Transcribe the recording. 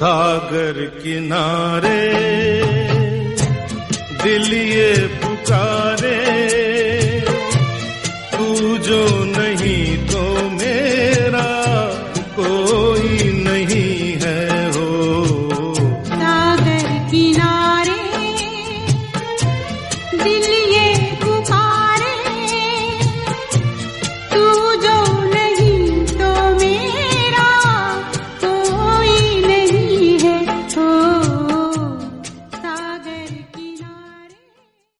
सागर किनारे दिल ये पुकारे, तू जो नहीं